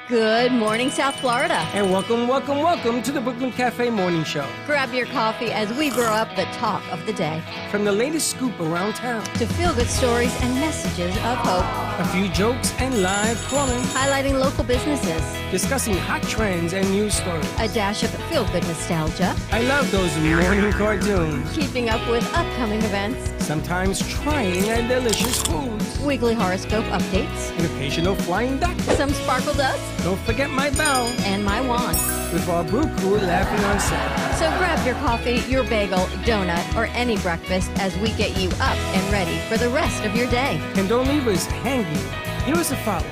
Good morning, South Florida. And welcome to the Brooklyn Cafe Morning Show. Grab your coffee as we brew up the talk of the day. From the latest scoop around town to feel-good stories and messages of hope. A few jokes and live calling. Highlighting local businesses. Discussing hot trends and news stories. A dash of feel-good nostalgia. I love those morning cartoons. Keeping up with upcoming events. Sometimes trying delicious foods. Weekly horoscope updates. An occasional flying duck. Some sparkle dust. Don't forget my bell. And my wand. With our Brew Crew laughing on set. So grab your coffee, your bagel, donut, or any breakfast as we get you up and ready for the rest of your day. And don't leave us hanging. Give us a follow.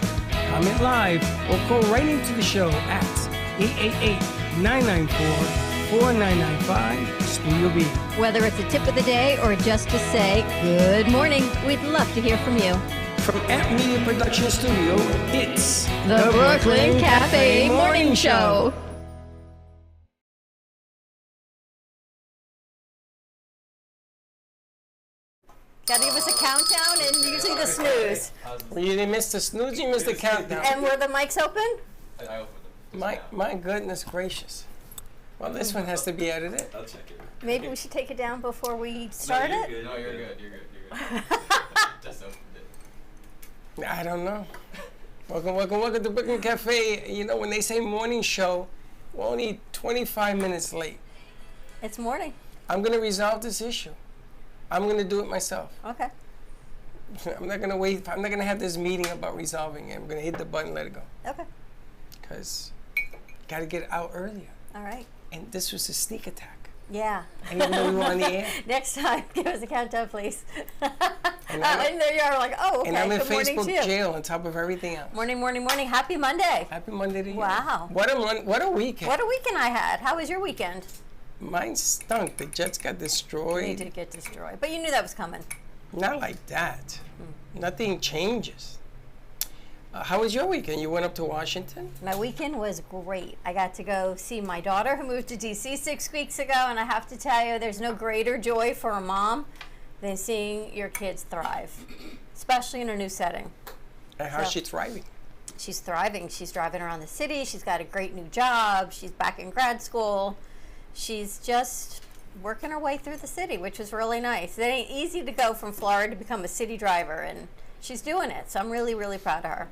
Comment live or call right into the show at 888-994-4995 Studio B. Whether it's a tip of the day or just to say good morning, we'd love to hear from you. From Amp Media Production Studio, it's the Brooklyn Cafe Morning Show. Gotta give us a countdown and usually the snooze. You didn't miss the snooze, you missed the countdown. And were the mics open? I opened them. My goodness gracious. Well, this one has to be edited. I'll check it. Maybe we should take it down before we start it? Good. No, you're good. You're good. Just opened it. I don't know. Welcome to Brooklyn Cafe. You know, when they say morning show, we're only 25 minutes late. It's morning. I'm going to resolve this issue. I'm going to do it myself. Okay. I'm not going to wait. I'm not going to have this meeting about resolving it. I'm going to hit the button and let it go. Okay. Because got to get it out earlier. All right. And this was a sneak attack. Yeah. I didn't know we were on the air. Next time, give us a countdown, please. And there you are, like, oh, okay. And I'm in Good morning Facebook to you. jail on top of everything else. Morning. Happy Monday. Happy Monday to you. Wow. What a weekend. What a weekend I had. How was your weekend? Mine stunk. The Jets got destroyed. They did get destroyed. But you knew that was coming. Not like that. Nothing changes. How was your weekend? You went up to Washington? My weekend was great. I got to go see my daughter who moved to D.C. 6 weeks ago, and I have to tell you, there's no greater joy for a mom than seeing your kids thrive, especially in a new setting. And how's she thriving? She's thriving. She's driving around the city. She's got a great new job. She's back in grad school. She's just working her way through the city, which was really nice. It ain't easy to go from Florida to become a city driver, and she's doing it. So I'm really, really proud of her.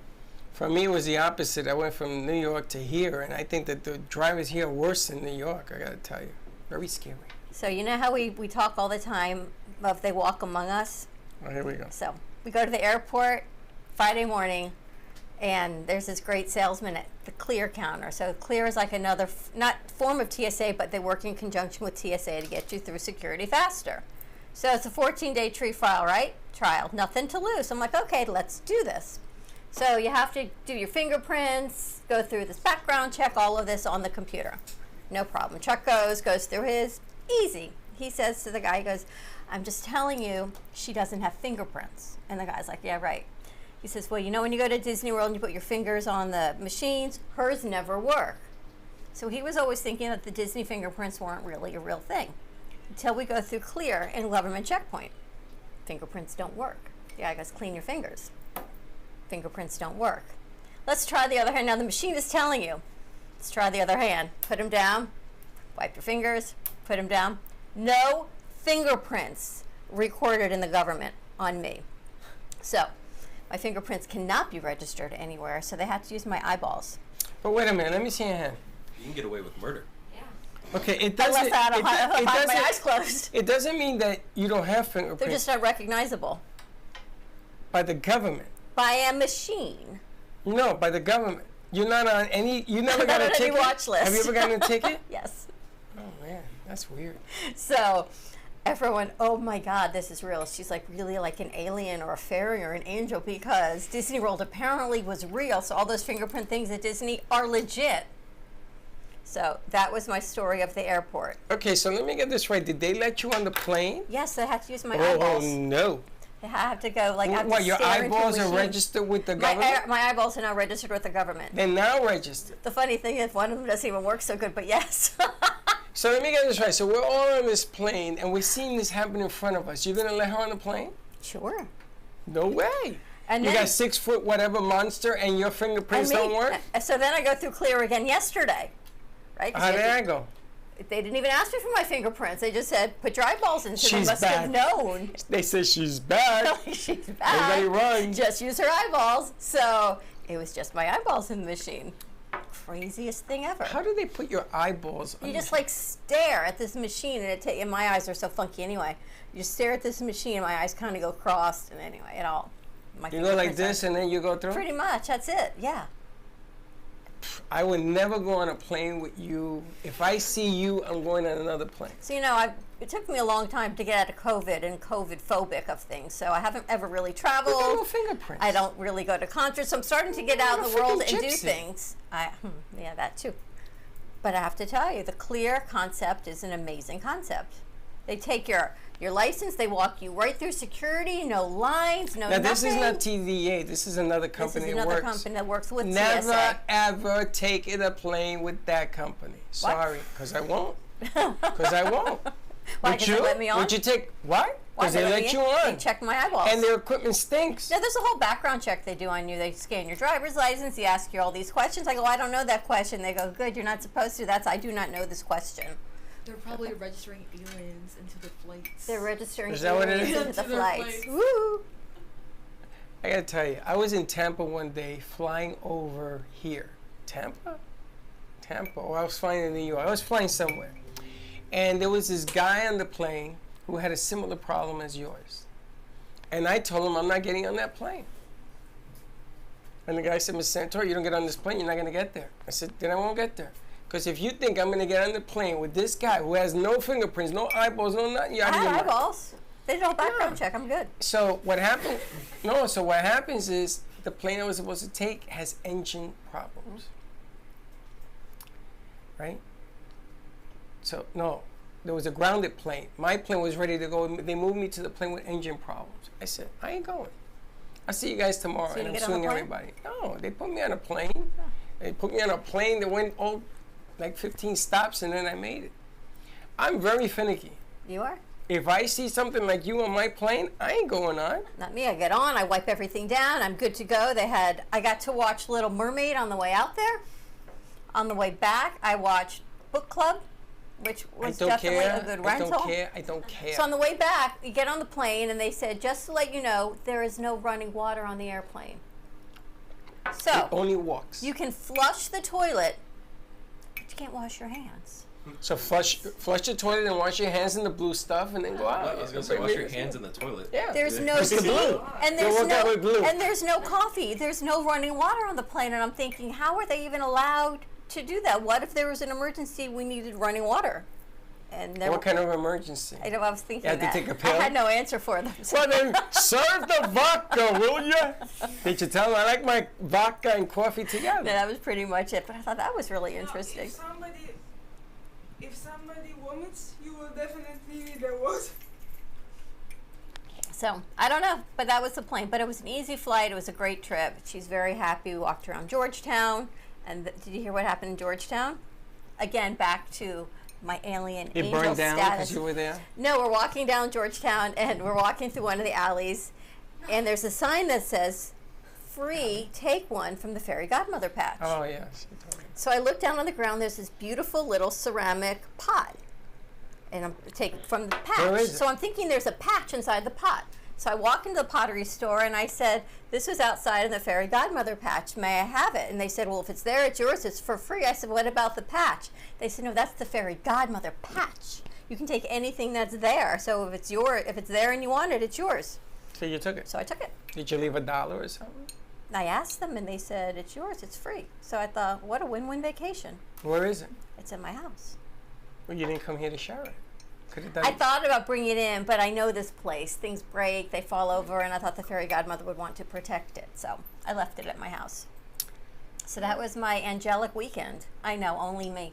For me, it was the opposite. I went from New York to here, and I think that the drivers here are worse than New York, I got to tell you. Very scary. So you know how we talk all the time of they walk among us? Oh, here we go. So we go to the airport Friday morning, and there's this great salesman at the Clear counter. So Clear is like another, not form of TSA, but they work in conjunction with TSA to get you through security faster. So it's a 14-day trial, right? Nothing to lose. I'm like, okay, let's do this. So you have to do your fingerprints, go through this background check, all of this on the computer. No problem. Chuck goes through his, easy. He says to the guy, he goes, I'm just telling you, she doesn't have fingerprints. And the guy's like, yeah, right. He says, well, you know when you go to Disney World and you put your fingers on the machines, hers never work. So he was always thinking that the Disney fingerprints weren't really a real thing. Until we go through Clear and government checkpoint. Fingerprints don't work. The guy goes, clean your fingers. Fingerprints don't work. Let's try the other hand. Now the machine is telling you. Let's try the other hand. Put them down. Wipe your fingers. Put them down. No fingerprints recorded in the government on me. So my fingerprints cannot be registered anywhere, so they have to use my eyeballs. But wait a minute. Let me see your hand. You can get away with murder. Okay, it doesn't. Unless I have my eyes closed. It doesn't mean that you don't have fingerprints. They're just not recognizable. By the government. By a machine. No, by the government. You're not on any. You never got a ticket. Any watch list. Have you ever gotten a ticket? Yes. Oh man, that's weird. So, everyone, oh my God, this is real. She's like really like an alien or a fairy or an angel because Disney World apparently was real. So all those fingerprint things at Disney are legit. So that was my story of the airport. Okay, so let me get this right. Did they let you on the plane? Yes, I had to use my eyeballs. Oh no. I have to go like. What? Your eyeballs are registered with the government? My eyeballs are now registered with the government. They're now registered. The funny thing is, one of them doesn't even work so good, but yes. So let me get this right. So we're all on this plane, and we're seeing this happen in front of us. You're gonna let her on the plane? Sure. No way. And You then, got 6 foot whatever monster, and your fingerprints don't work. So then I go through Clear again yesterday, right? 'Cause How you did have I to- go? They didn't even ask me for my fingerprints. They just said, put your eyeballs in, so they She's must back. have known. They said she's back. Like, she's back. Everybody run. Just use her eyeballs. So it was just my eyeballs in the machine. Craziest thing ever. How do they put your eyeballs on You just like stare at this machine, and my eyes are so funky anyway. You just stare at this machine, and my eyes kind of go crossed, and anyway, it all. My You go like fingerprints this, are- and then you go through? Pretty much, that's it. Yeah. I would never go on a plane with you. If I see you, I'm going on another plane. So it took me a long time to get out of COVID and COVID phobic of things. So I haven't ever really Look at traveled. little fingerprints. I don't really go to concerts. So I'm starting to get out in You're the a world freaking and do gypsy. things. Yeah, that too. But I have to tell you, the Clear concept is an amazing concept. They take your license, they walk you right through security, no lines, no Now, nothing. this is not TDA. This is another This company is that another works. company that works with Never, TSA. ever take in a plane with that company. Sorry, because I won't. Because I won't. Why, Would 'cause you? they let me on? Would you take, what? Why, Because they let you on. They check my eyeballs. And their equipment stinks. No, there's a whole background check they do on you. They scan your driver's license. They ask you all these questions. I go, I don't know that question. They go, good, you're not supposed to. I do not know this question. They're probably registering aliens into the flights. They're registering Is that what it aliens is? into the To their flights. flights. Woo! I gotta tell you, I was in Tampa one day flying over here. Tampa? Oh, I was flying in New York. I was flying somewhere. And there was this guy on the plane who had a similar problem as yours. And I told him I'm not getting on that plane. And the guy said, Mr. Santor, you don't get on this plane, you're not gonna get there. I said, then I won't get there. Because if you think I'm gonna get on the plane with this guy who has no fingerprints, no eyeballs, no nothing, you're I out of your have mind. eyeballs. They did a whole background Yeah. check. I'm good. So what happened? No. So what happens is the plane I was supposed to take has engine problems, right? So no, there was a grounded plane. My plane was ready to go. They moved me to the plane with engine problems. I said, I ain't going. I'll see you guys tomorrow, So you and I'm didn't get on the suing plane? everybody. No, they put me on a plane. They put me on a plane that went like 15 stops, and then I made it. I'm very finicky. You are? If I see something like you on my plane, I ain't going on. Not me. I get on. I wipe everything down. I'm good to go. I got to watch Little Mermaid on the way out there. On the way back, I watched Book Club, which was definitely a good rental. I don't care. So on the way back, you get on the plane, and they said, just to let you know, there is no running water on the airplane. It So only walks. you can flush the toilet, but you can't wash your hands. So flush the toilet and wash your hands in the blue stuff, and then go out. I was gonna say, wash your hands in the toilet. Yeah. There's no It's the blue. and They there's work out with blue. there's no coffee. There's no running water on the plane, and I'm thinking, how are they even allowed to do that? What if there was an emergency? We needed running water, and there What kind of emergency? I know. I was thinking You had to that. take a pill? I had no answer for them. Well then, serve the vodka, will ya? Did you tell them I like my vodka and coffee together? No, that was pretty much it. But I thought that was really interesting. If somebody vomits, you will definitely need the water. So I don't know, but that was the plane. But it was an easy flight. It was a great trip. She's very happy. We walked around Georgetown, and did you hear what happened in Georgetown? Again, back to my alien It angel burned down status. because you were there? No, we're walking down Georgetown, and we're walking through one of the alleys, and there's a sign that says, "Free, take one from the Fairy Godmother patch." Oh, yes. You told me. So I look down on the ground. There's this beautiful little ceramic pot, and I'm taking from the patch. Where is it? So I'm thinking there's a patch inside the pot. So I walk into the pottery store, and I said, "This was outside of the Fairy Godmother patch. May I have it?" And they said, "Well, if it's there, it's yours. It's for free." I said, "What about the patch?" They said, "No, that's the Fairy Godmother patch. You can take anything that's there. So if it's there and you want it, it's yours." So you took it. So I took it. Did you leave $1 or something? I asked them, and they said, "It's yours. It's free." So I thought, what a win-win vacation. Where is it? It's in my house. Well, you didn't come here to share it. Could have done I it. thought about bringing it in, but I know this place. Things break, they fall over, and I thought the Fairy Godmother would want to protect it. So I left it at my house. So that was my angelic weekend. I know, only me.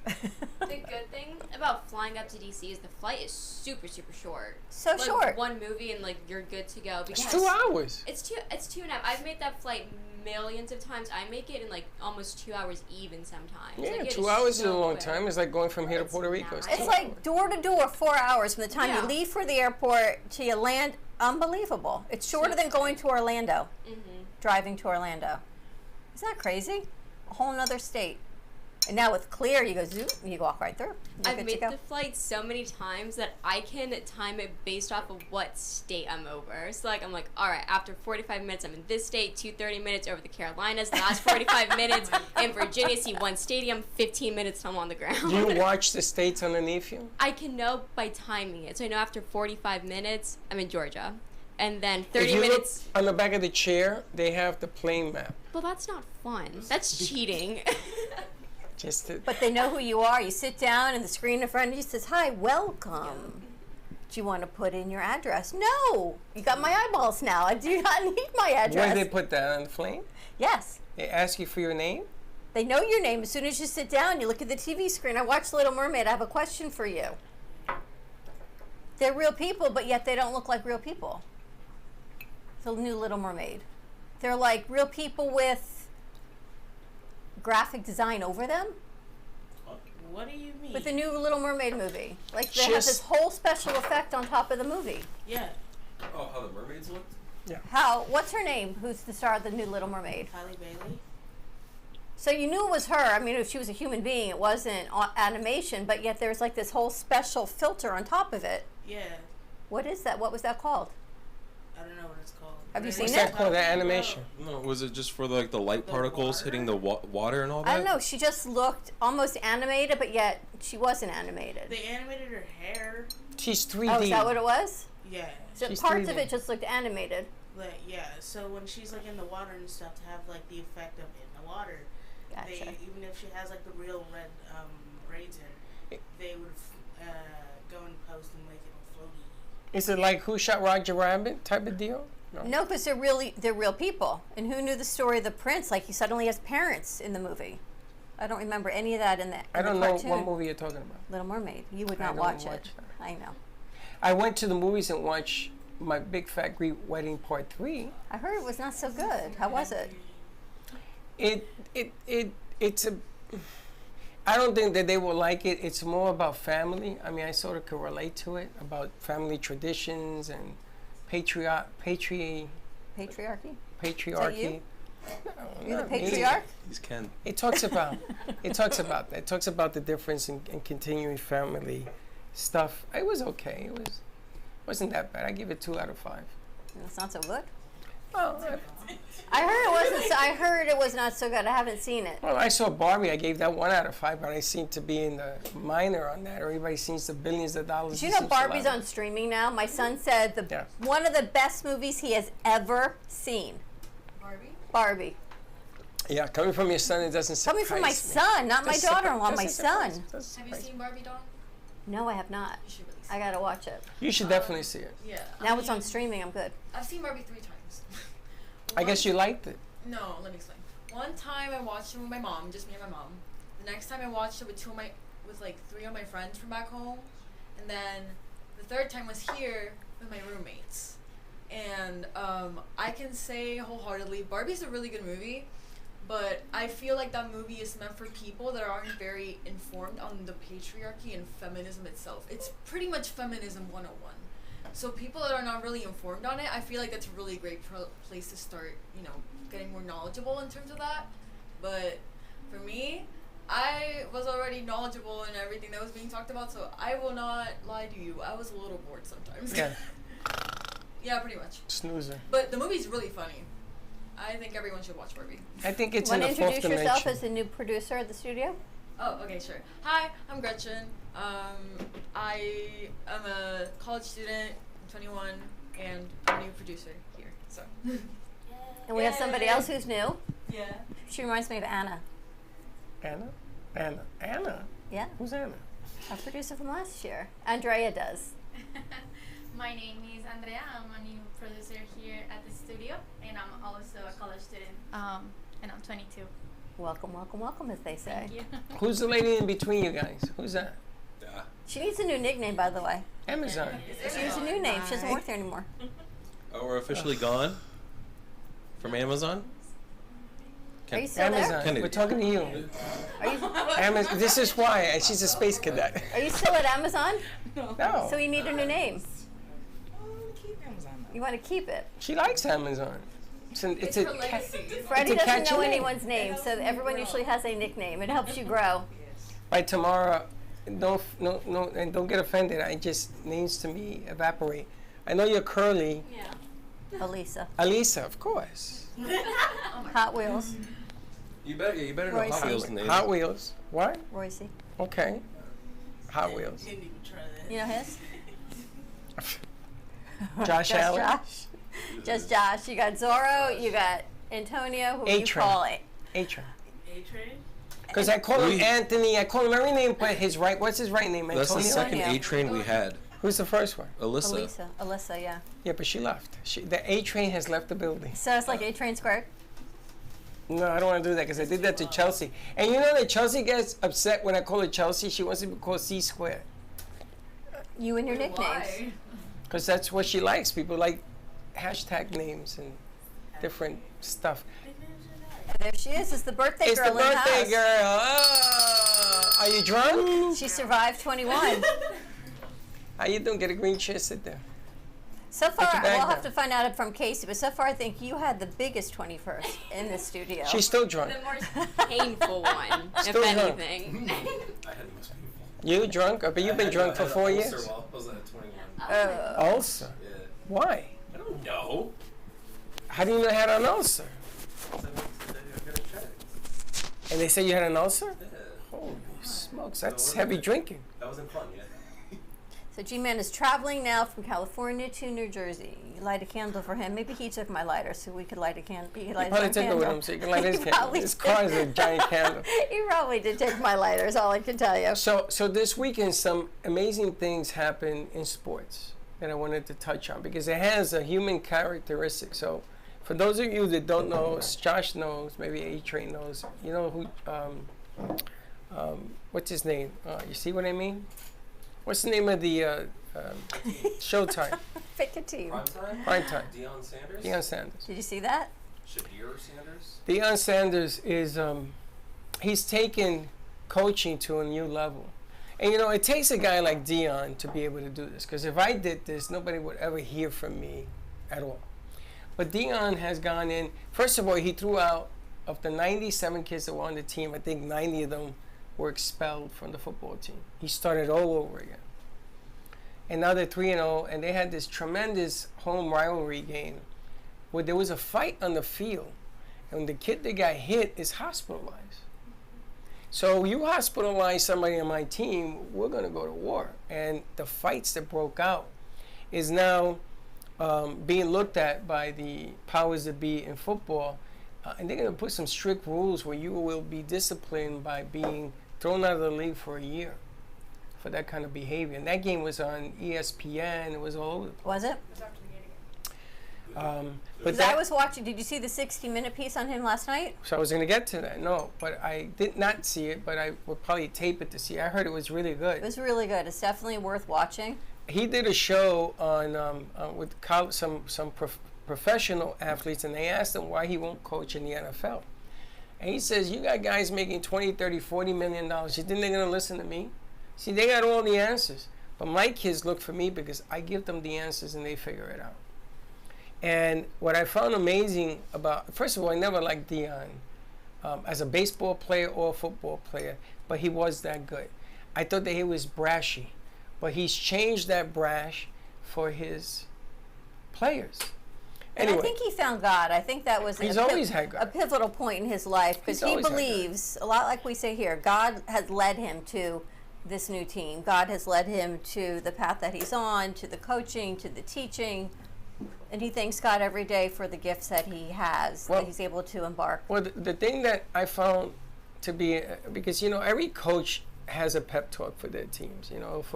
The good thing about flying up to DC is the flight is super, super short. So like, short. One movie and like you're good to go. It's 2 hours. It's 2.5. I've made that flight millions of times. I make it in like almost 2 hours even sometimes. Yeah, like, 2 hours is a so long quick. time. It's like going from here to It's Puerto Rico. nice. It's 2 like hours. door to door, 4 hours from the time Yeah. you leave for the airport till you land. Unbelievable. It's shorter than going to Orlando, driving to Orlando. Isn't that crazy? A whole nother state. And now with Clear, you go zoom, you walk right through. You're I've good to made go. the flight so many times that I can time it based off of what state I'm over. So like I'm like, all right, after 45 minutes, I'm in this state. 30 minutes over the Carolinas. The last 45 minutes in Virginia. See one stadium. 15 minutes, I'm on the ground. Do you watch the states underneath you? I can know by timing it. So I know after 45 minutes, I'm in Georgia. And then If 30 you minutes. look on the back of the chair, they have the plane map. Well, that's not fun. That's cheating. Just to, But they know who you are. You sit down, and the screen in front of you says, "Hi, welcome." Do you want to put in your address? No. You got my eyeballs now. I do not need my address. where they put that on the plane? Yes. They ask you for your name? They know your name. As soon as you sit down, you look at the TV screen. I watched Little Mermaid. I have a question for you. They're real people, but yet they don't look like real people. The new Little Mermaid. They're like real people with graphic design over them. What do you mean? With the new Little Mermaid movie. Like they have Just- this whole special effect on top of the movie. Yeah, Oh, how the mermaids looked? How? What's her name? Who's the star of the new Little Mermaid? Halle Bailey. So you knew it was her. I mean, if she was a human being, it wasn't animation, but yet there's like this whole special filter on top of it. Yeah, What is that? What was that called? I don't know what it's called. Have you But seen What's it? that called? The animation? No, was it just for like the light The particles water? hitting the water and all that? I don't know. She just looked almost animated, but yet she wasn't animated. They animated her hair. She's 3D. Oh, is that what it was? Yeah, So She's parts of 3D. it just looked animated. like yeah. So when she's like in the water and stuff, to have like the effect of in the water, they Gotcha. even if she has like the real red braids in, they would go and post and make it floaty. Is it like Who Shot Roger Rabbit type of deal? No, because they're real people. And who knew the story of the prince? Like he suddenly has parents in the movie. I don't remember any of that in the I don't know cartoon. what movie you're talking about. Little Mermaid. You would I not don't watch it. watch that. I know. I went to the movies and watched My Big Fat Greek Wedding Part 3. I heard it was not so good. How was it? It's a. I don't think that they will like it. It's more about family. I mean, I sort of could relate to it about family traditions and patriarchy. Patriarchy? Patriarchy. You're the Not me. patriarch? He's Ken. It talks about that. It talks about the difference in continuing family stuff. It was okay. Wasn't that bad. I give it 2 out of 5. It's not so good. Well, I heard it wasn't. So, I heard it was not so good. I haven't seen it. I saw Barbie. I gave that 1 out of 5, but I seem to be in the minor on that. Everybody sees the billions of dollars. Did you It know seems to Barbie's lie. on streaming now? My son said Yeah. one of the best movies he has ever seen. Barbie? Barbie. Yeah, coming from your son, it doesn't surprise Coming from my me. son, not my Doesn't daughter-in-law, surprise- my doesn't surprise- son. doesn't Have you surprise seen Barbie, Dawn? No, I have not. You should really see I gotta watch it. You should definitely see it. Yeah. Now it's on streaming. I'm good. I've seen Barbie 3 times. I guess you liked it. No, let me explain. One time I watched it with my mom, just me and my mom. The next time I watched it with like 3 of my friends from back home, and then the third time was here with my roommates. And I can say wholeheartedly, Barbie's a really good movie, but I feel like that movie is meant for people that aren't very informed on the patriarchy and feminism itself. It's pretty much feminism 101. So people that are not really informed on it, I feel like that's a really great place to start, getting more knowledgeable in terms of that. But for me, I was already knowledgeable in everything that was being talked about, so I will not lie to you. I was a little bored sometimes. Yeah, Yeah, pretty much. snoozer. But the movie's really funny. I think everyone should watch Barbie. I think it's Want in to the fourth introduce yourself dimension. as the new producer at the studio? Oh, okay, sure. Hi, I'm Gretchen. I am a college student, I'm 21, and I'm a new producer here. So. And we have somebody else who's new. Yeah. She reminds me of Anna. Anna? Yeah, Who's Anna? our producer from last year. Andrea does. My name is Andrea. I'm a new producer here at the studio, and I'm also a college student. And I'm 22. Welcome, welcome, welcome, as they say. Yeah. Who's the lady in between you guys? Who's that? She needs a new nickname, by the way. Amazon. She needs a new name. She doesn't work there anymore. Oh, we're officially gone from Amazon? Are you still Amazon. there? Kennedy. We're talking to you. Are you, Amazon. This is why. She's a space cadet. are you still at Amazon? No. So you need a new name. Keep Amazon. You want to keep it. She likes Amazon. It's a her legacy. Freddie It's a doesn't catchy know name. anyone's name, so everyone usually has a nickname. It helps you grow. by tomorrow. No, and don't get offended. I just names to me evaporate. I know you're Curly. Yeah. Elisa. Alisa, of course. Hot Wheels. You better know Royce. Hot Wheels names. Hot Wheels. What? Royce. Okay. Hot Wheels. Didn't even try that. You know his? Josh Just Allen. Josh. Just Josh. You got Zorro. You got Antonio. Who you A-Train. call it? A-Train. A-Train? Because I call him We- Anthony. I call him every name but his right. What's his right name? That's the Antonio? second Antonio. A-Train we had. Who's the first one? Alyssa. Alyssa, yeah. Yeah, but she left. The A-Train has left the building. So it's like A-Train squared? No, I don't want to do that because I did that to Chelsea. And you know that Chelsea gets upset when I call her Chelsea. She wants to be called C squared. You and your nicknames. Why? Because that's what she likes. People like hashtag names and different stuff. There she is. It's the birthday It's girl the in the birthday house. girl. Oh, are you drunk? She survived 21. How you doing? Get a green chair. Sit there. So far, Put your bag we'll have down. to find out from Casey, but so far I think you had the biggest 21st in the studio. She's still drunk. The more painful one, if Still drunk. anything. I had the most painful. You drunk? But you've been drunk for 4 years. While I was at 21. Ulcer. Yeah. Why? I don't know. How do you know you had an ulcer? I got checked. And they say you had an ulcer? Yeah. Holy smokes, that's wasn't heavy it? drinking. That wasn't fun yet. So G-Man is traveling now from California to New Jersey. You light a candle for him. Maybe he took my lighter so we could light a candle. He could light You probably his took own it with candle. him so you can light his He candle. probably His did. car is a giant candle. He probably did take my lighter, is all I can tell you. So this weekend, some amazing things happen in sports that I wanted to touch on because it has a human characteristic. So for those of you that don't know, Josh knows, maybe A-Train knows, you know who, what's his name? You see what I mean? What's the name of the Showtime? Pick a team. Prime time. Deion Sanders? Deion Sanders. Did you see that? Shadir Sanders? Deion Sanders is, he's taken coaching to a new level. And you know, it takes a guy like Deion to be able to do this. Because if I did this, nobody would ever hear from me at all. But Deion has gone in, first of all, he threw out, of the 97 kids that were on the team, I think 90 of them were expelled from the football team. He started all over again. And now they're 3-0, and they had this tremendous home rivalry game where there was a fight on the field, and the kid that got hit is hospitalized. So you hospitalize somebody on my team, we're going to go to war. And the fights that broke out is now being looked at by the powers that be in football, and they're going to put some strict rules where you will be disciplined by being thrown out of the league for a year for that kind of behavior. And that game was on ESPN. It was all over. Was it? But Because I was watching, did you see the 60-minute piece on him last night? so I was going to get to that. No, but I did not see it, but I would probably tape it to see. I heard it was really good. It was really good. It's definitely worth watching. He did a show on with some professional athletes, and they asked him why he won't coach in the NFL. And he says, you got guys making 20, 30, 40 million dollars. You think they're going to listen to me? See, they got all the answers. But my kids look for me because I give them the answers and they figure it out. And what I found amazing about, first of all, I never liked Deion as a baseball player or a football player, but he was that good. I thought that he was brashy, but he's changed that brash for his players. And Anyway, I think he found God. I think that was He's always had God. a pivotal point in his life because He's he always had God. believes, a lot like we say here, God has led him to this new team. God has led him to the path that he's on, to the coaching, to the teaching. And he thanks God every day for the gifts that he has, Well- that he's able to embark. well, the thing that I found to be, because, you know, every coach has a pep talk for their teams. You know, if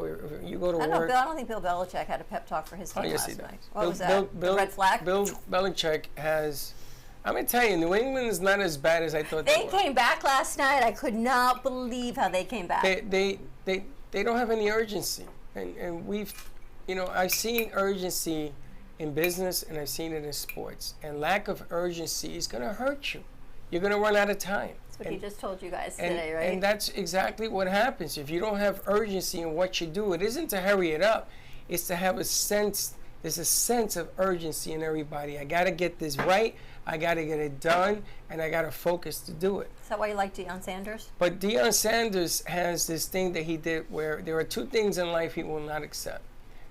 you go to I don't know, work. Bill, I don't think Bill Belichick had a pep talk for his team Oh, yes, he last does. night. What was that? The red flag? Bill Belichick has, I'm gonna tell you, New England is not as bad as I thought they They were. came back last night. I could not believe how they came back. They don't have any urgency, and we've, I've seen urgency in business and I've seen it in sports, and lack of urgency is gonna hurt you. You're gonna run out of time. That's what he just told you guys today, right? And that's exactly what happens. If you don't have urgency in what you do, it isn't to hurry it up. It's to have a sense. There's a sense of urgency in everybody. I got to get this right. I got to get it done. And I got to focus to do it. Is that why you like Deion Sanders? But Deion Sanders has this thing that he did where there are two things in life he will not accept.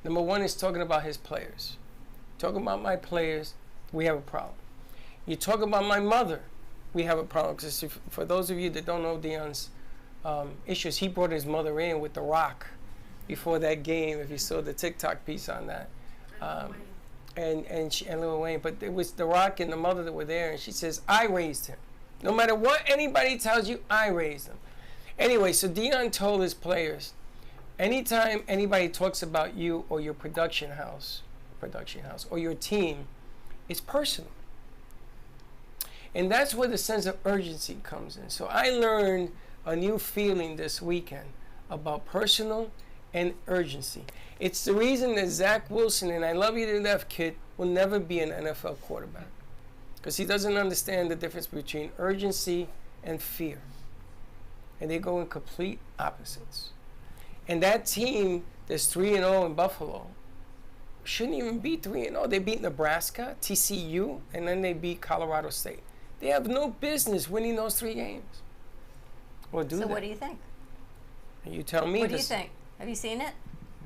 Number one is talking about his players. Talking about my players, we have a problem. You talk about my mother, we have a problem. Because for those of you that don't know Deion's issues, he brought his mother in with The Rock before that game, if you saw the TikTok piece on that. And Lil Wayne. But it was The Rock and the mother that were there, and she says, I raised him. No matter what anybody tells you, I raised him. Anyway, so Deion told his players, anytime anybody talks about you or your production house or your team, it's personal. And that's where the sense of urgency comes in. So I learned a new feeling this weekend about personal and urgency. It's the reason that Zach Wilson, and I love you to death, kid, will never be an NFL quarterback. Because he doesn't understand the difference between urgency and fear. And they go in complete opposites. And that team that's 3-0 in Buffalo shouldn't even be 3-0. They beat Nebraska, TCU, and then they beat Colorado State. They have no business winning those 3 games. Or do they? So what do you think? You tell me. What do you think? Have you seen it?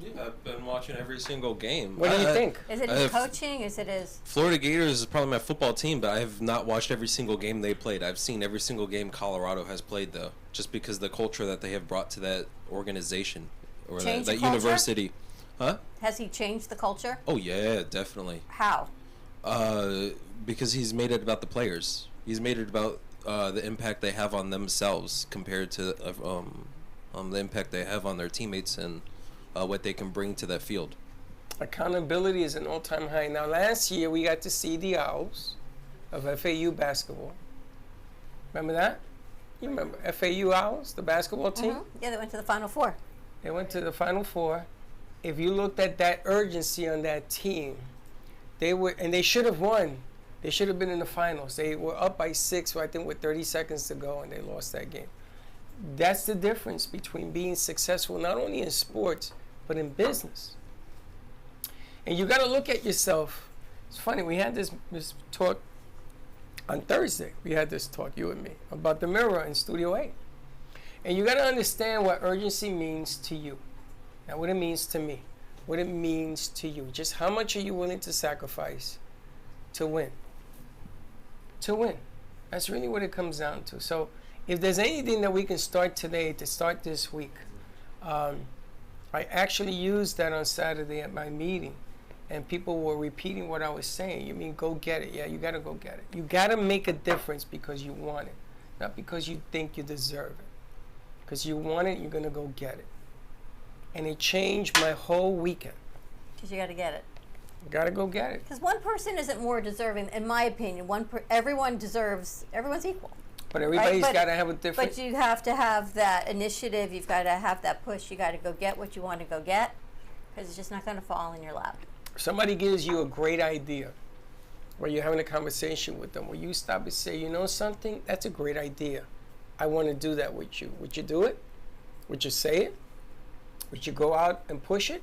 Yeah, I've been watching every single game. What do you think? Is it his coaching? Is it his... Florida Gators is probably my football team, but I have not watched every single game they played. I've seen every single game Colorado has played, though, just because of the culture that they have brought to that organization or that university. Huh? Has he changed the culture? Oh, yeah, definitely. How? Because he's made it about the players. He's made it about the impact they have on themselves compared to the impact they have on their teammates and what they can bring to that field. Accountability is an all-time high. Now, last year we got to see the Owls of FAU basketball. Remember that? You remember FAU Owls, the basketball team? Mm-hmm. Yeah, they went to the Final Four. They went to the Final Four. If you looked at that urgency on that team, they should have won. They should have been in the finals. They were up by 6, I think, with 30 seconds to go, and they lost that game. That's the difference between being successful not only in sports, but in business. And you got to look at yourself. It's funny, we had this talk on Thursday. We had this talk, you and me, about the mirror in Studio A. And you got to understand what urgency means to you. Not what it means to me. What it means to you. Just how much are you willing to sacrifice to win? To win. That's really what it comes down to. So if there's anything that we can start today to start this week, I actually used that on Saturday at my meeting, and people were repeating what I was saying. You mean go get it? Yeah, you got to go get it. You got to make a difference because you want it, not because you think you deserve it. Because you want it, you're going to go get it. And it changed my whole weekend. Because you got to get it. You got to go get it. Because one person isn't more deserving, in my opinion. Everyone deserves, everyone's equal. But everybody's got to have a different... But you have to have that initiative. You've got to have that push. You got to go get what you want to go get. Because it's just not going to fall in your lap. Somebody gives you a great idea where you're having a conversation with them, where you stop and say, you know something? That's a great idea. I want to do that with you. Would you do it? Would you say it? Would you go out and push it?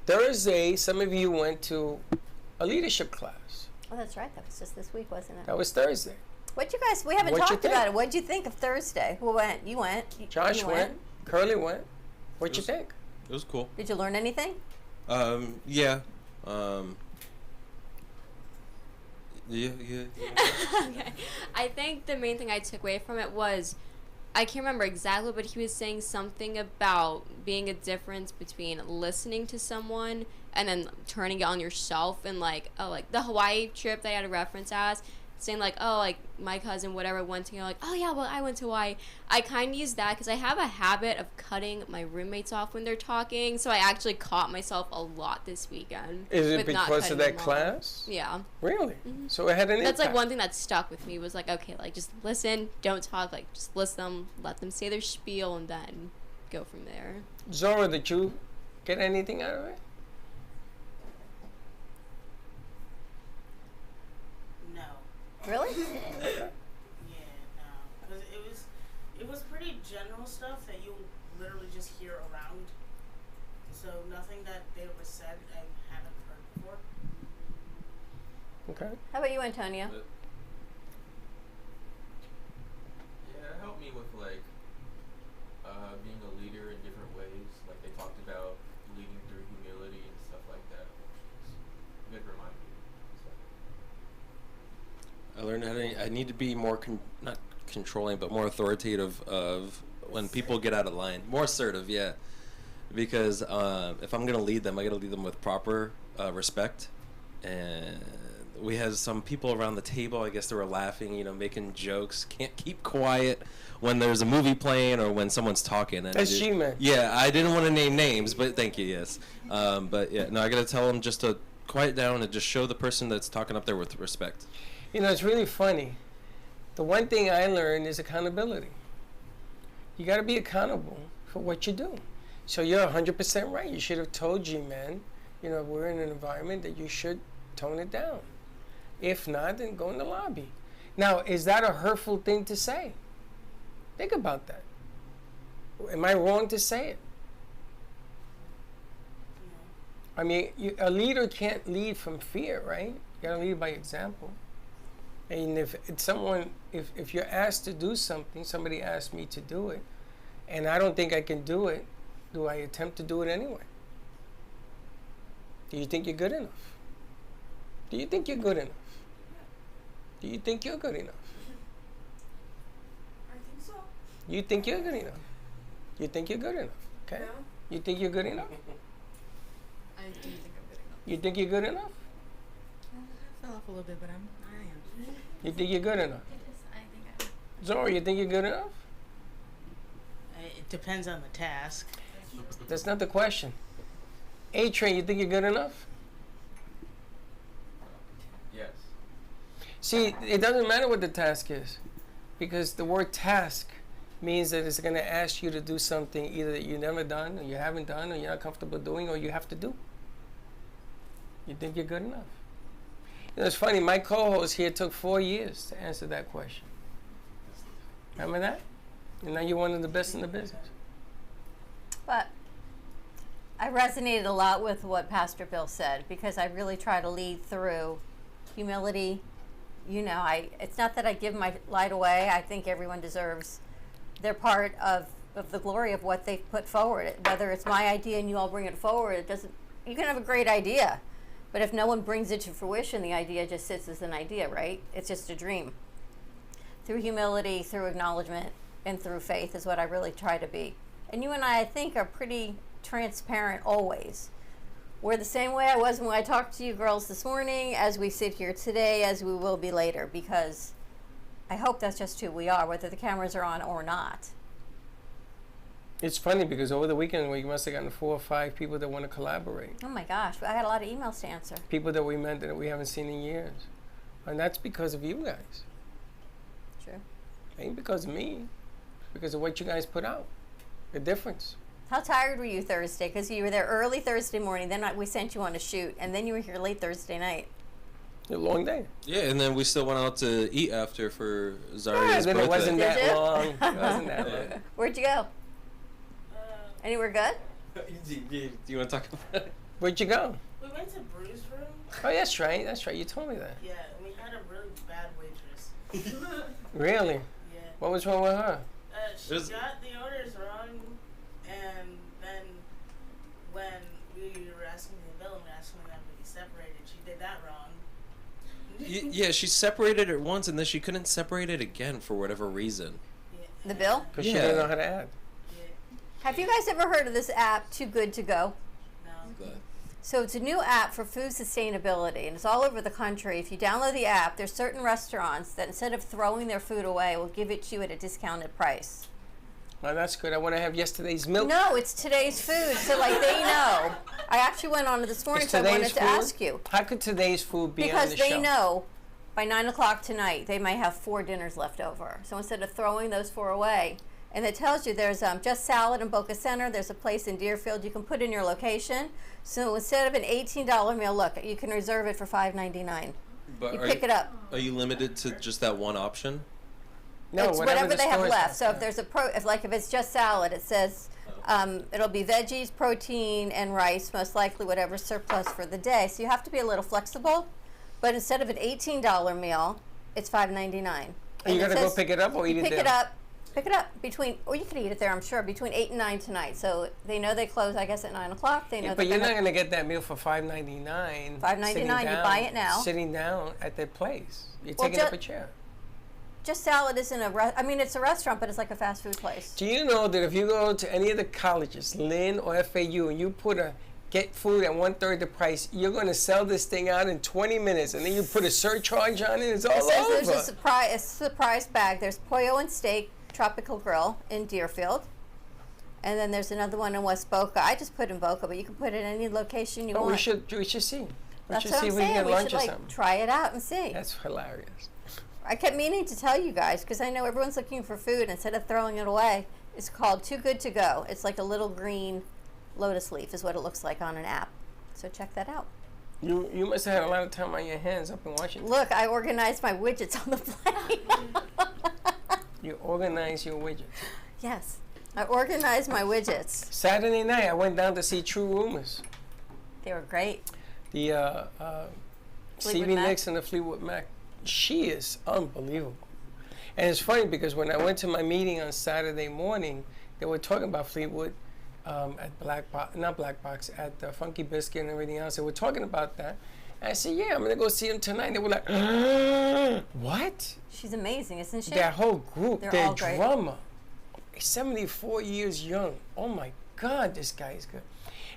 Thursday, some of you went to a leadership class. Oh, that's right. That was just this week, wasn't it? That was Thursday. What'd you guys, we haven't talked about it. What'd you think of Thursday? Who went? You went. Josh went. Curly went. What'd you think? It was cool. Did you learn anything? Yeah. Yeah. Okay. I think the main thing I took away from it was, I can't remember exactly, but he was saying something about being a difference between listening to someone and then turning it on yourself, and like the Hawaii trip that I had a reference as, saying like, oh, like my cousin whatever went to, like, oh yeah, well I went to Hawaii. I kind of use that because I have a habit of cutting my roommates off when they're talking, so I actually caught myself a lot this weekend. Is it with not because of cutting that them off. class? Yeah. Really? So it had an That's impact. like one thing that stuck with me was like, okay, like just listen, don't talk, like just listen, let them say their spiel, and then go from there. Zora, did you get anything out of it? No. Really? Yeah, no. Because it was pretty general stuff that you literally just hear around. So nothing that they ever said I haven't heard before. Okay. How about you, Antonio? Yeah, it helped me with like being a leader in different ways. Like they talked about leading through humility and stuff like that, which is a good reminder. So. I learned I need to be more not controlling, but more authoritative of when people get out of line. More assertive, yeah. Because if I'm gonna lead them, I gotta lead them with proper respect. And we had some people around the table. I guess they were laughing, making jokes. Can't keep quiet when there's a movie playing or when someone's talking. And That's G-Man. Yeah, I didn't want to name names, but thank you. Yes, but yeah, no, I gotta tell them just to quiet down and just show the person that's talking up there with respect. It's really funny. The one thing I learned is accountability. You got to be accountable for what you do. So you're 100% right. You should have told G-Man, we're in an environment that you should tone it down. If not, then go in the lobby. Now, is that a hurtful thing to say? Think about that. Am I wrong to say it? I mean, a leader can't lead from fear, right? You got to lead by example. And if you're asked to do something, somebody asked me to do it, and I don't think I can do it, do I attempt to do it anyway? Do you think you're good enough? Do you think you're good enough? Do you think you're good enough? I think so. You think you're good enough? You think you're good enough? Okay. No. You think you're good enough? I do think I'm good enough. You think you're good enough? I fell off a little bit, but I am. You think you're good enough? I think I'm. Zora, you think you're good enough? It depends on the task. That's not the question. A-Train, you think you're good enough? Yes. See, it doesn't matter what the task is, because the word task means that it's going to ask you to do something either that you've never done, or you haven't done, or you're not comfortable doing, or you have to do. You think you're good enough? It's funny, my co-host here took 4 years to answer that question. Remember that? And now you're one of the best in the business. But I resonated a lot with what Pastor Bill said, because I really try to lead through humility. It's not that I give my light away. I think everyone deserves their part of the glory of what they've put forward. Whether it's my idea and you all bring it forward, you can have a great idea, but if no one brings it to fruition, the idea just sits as an idea, right? It's just a dream. Through humility, through acknowledgement, and through faith is what I really try to be. And you and I think, are pretty transparent always. We're the same way I was when I talked to you girls this morning, as we sit here today, as we will be later, because I hope that's just who we are, whether the cameras are on or not. It's funny because over the weekend we must have gotten 4 or 5 people that want to collaborate. Oh my gosh, I had a lot of emails to answer. People that we met that we haven't seen in years. And that's because of you guys. True. Ain't because of me. It's because of what you guys put out. The difference. How tired were you Thursday? Because you were there early Thursday morning, then we sent you on a shoot, and then you were here late Thursday night. A long day. Yeah, and then we still went out to eat after for Yeah, Zaria's then birthday. it wasn't Did that you? long. It wasn't that long. Where'd you go? Anywhere good? Do you want to talk about it? Where'd you go? We went to Brew's room. Oh, that's right. That's right. You told me that. Yeah, and we had a really bad waitress. Really? Yeah. What was wrong with her? She got the orders wrong, and then when we were asking the bill and we were asking them to be separated, she did that wrong. Yeah, she separated it once and then she couldn't separate it again for whatever reason. Yeah. The bill? Because she didn't know how to add. Yeah. Have you guys ever heard of this app, Too Good To Go? No. So it's a new app for food sustainability, and it's all over the country. If you download the app, there's certain restaurants that instead of throwing their food away, will give it to you at a discounted price. Well, that's good. I want to have yesterday's milk. No, it's today's food, so like they know. I actually went on it this morning, It's so I wanted today's to food? ask you. How could today's food be on Because the they shelf? know by 9 o'clock tonight, they might have 4 dinners left over. So instead of throwing those 4 away, and it tells you there's Just Salad in Boca Center, there's a place in Deerfield you can put in your location. So instead of an $18 meal, look, you can reserve it for $5.99. But You are pick it up. Are you limited to just that one option? No, It's whatever the they have stores left. So have. if there's if it's just salad, it says it'll be veggies, protein, and rice, most likely whatever's surplus for the day. So you have to be a little flexible. But instead of an $18 meal, it's $5.99. Are you gonna go pick it up or eat it Pick there? it up. Pick it up or you could eat it there, I'm sure, between 8 and 9 tonight. So they know they close, I guess, at 9 o'clock. They know Yeah, that but you're they're not gonna get that meal for $5.99. $5.99, you buy it now. Sitting down at their place. You're Well, taking up a chair. Just Salad isn't it's a restaurant, but it's like a fast food place. Do you know that if you go to any of the colleges, Lynn or FAU, and you get food at 1/3 the price, you're going to sell this thing out in 20 minutes, and then you put a surcharge on it, it's all It says over. there's a surprise bag. There's Pollo and Steak Tropical Grill in Deerfield. And then there's another one in West Boca. I just put in Boca, but you can put it in any location you want. We should see. We That's should what see I'm if we can saying. get We lunch should or something. try it out and see. That's hilarious. I kept meaning to tell you guys because I know everyone's looking for food. Instead of throwing it away, it's called Too Good to Go. It's like a little green lotus leaf is what it looks like on an app. So check that out. You must have had a lot of time on your hands up in Washington. Look, I organized my widgets on the plane. You organize your widget. Yes, I organized my widgets. Saturday night, I went down to see True Rumors. They were great. The Fleetwood Stevie Mac. Nicks and the Fleetwood Mac. She is unbelievable. And it's funny because when I went to my meeting on Saturday morning, they were talking about Fleetwood at at the Funky Biscuit and everything else. They were talking about that. And I said, yeah, I'm going to go see them tonight. And they were like, what? She's amazing, isn't she? Their whole group, They're their all great. drummer, 74 years young. Oh my God, this guy is good.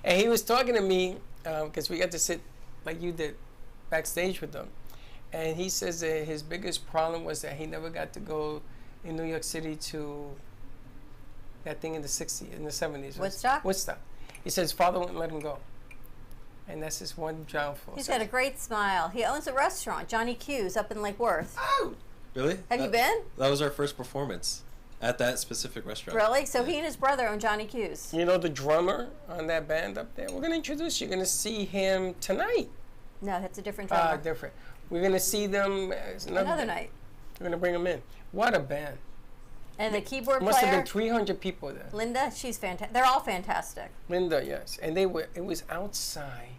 And he was talking to me because we got to sit like you did backstage with them. And he says that his biggest problem was that he never got to go in New York City to that thing in the 70s. Woodstock. He says his father wouldn't let him go. And that's his one downfall. He's got a great smile. He owns a restaurant, Johnny Q's, up in Lake Worth. Oh! Really? Have you been? That was our first performance at that specific restaurant. Really? So he and his brother own Johnny Q's. You know the drummer on that band up there? We're going to introduce you. You're going to see him tonight. No, that's a different drummer. Different. We're going to see them Another night. We're going to bring them in. What a band. And the keyboard Must player, have been 300 people there. Linda, she's fantastic. They're all fantastic. Linda, yes. And it was outside.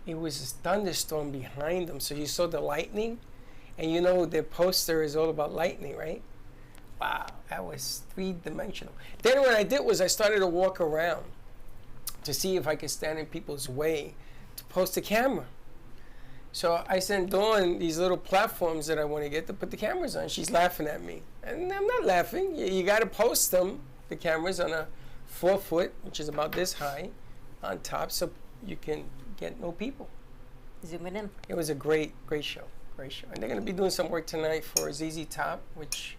It was a thunderstorm behind them. So you saw the lightning. And you know their poster is all about lightning, right? Wow, that was 3-dimensional. Then what I did was I started to walk around to see if I could stand in people's way to post a camera. So I sent Dawn these little platforms that I want to get to put the cameras on. She's laughing at me. And I'm not laughing. You got to post them, the cameras, on a 4-foot, which is about this high, on top so you can get no people. Zoom it in. It was a great show. Great show. And they're going to be doing some work tonight for ZZ Top, which